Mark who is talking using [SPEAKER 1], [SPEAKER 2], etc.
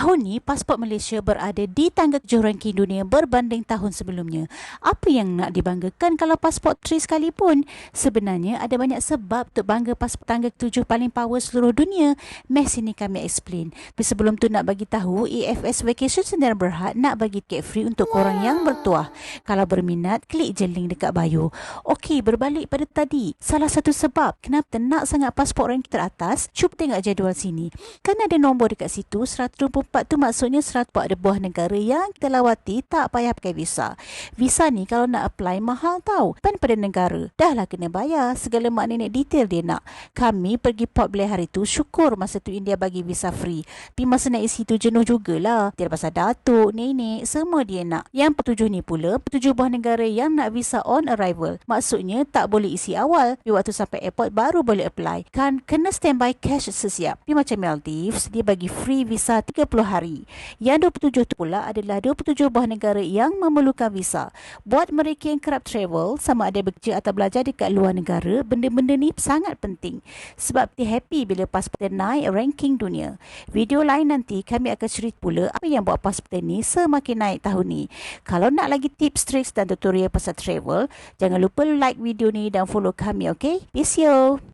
[SPEAKER 1] Tahun ni, pasport Malaysia berada di tangga 7 ranking dunia berbanding tahun sebelumnya. Apa yang nak dibanggakan kalau pasport 3 sekalipun? Sebenarnya ada banyak sebab untuk bangga pasport tangga 7 paling power seluruh dunia. Meh sini kami explain. Tapi sebelum tu nak bagi tahu, EFS Vacation Sdn Bhd nak bagi tiket free untuk korang yang bertuah. Kalau berminat, klik je link dekat bio. Okey, berbalik pada tadi. Salah satu sebab kenapa nak sangat pasport ranking teratas, cuba tengok jadual sini. Kan ada nombor dekat situ, 124 tu maksudnya 104 ada buah negara yang kita lawati tak payah pakai visa. Visa ni kalau nak apply mahal tau. Pan pada negara, dah lah kena bayar. Segala mak nenek detail dia nak. Kami pergi Port Blair hari tu, syukur masa tu India bagi visa free. Tapi masa naik situ jenuh jugalah. Tiada pasal datuk, nenek, semua dia nak. Yang petujuh ni pula, petujuh buah negara yang nak visa on arrival. Maksudnya tak boleh isi awal. Di waktu sampai airport baru boleh apply. Kan kena standby cash sesiap. Tapi macam Maldives, dia bagi free visa 30 hari. Yang 27 tu pula adalah 27 buah negara yang memerlukan visa. Buat mereka yang kerap travel, sama ada bekerja atau belajar dekat luar negara, benda-benda ni sangat penting. Sebab dia happy bila pasport naik ranking dunia. Video lain nanti kami akan cerita pula apa yang buat pasport ni semakin naik tahun ni. Kalau nak lagi tips, tricks dan tutorial pasal travel, jangan lupa like video ni dan follow kami, okay? Peace yo!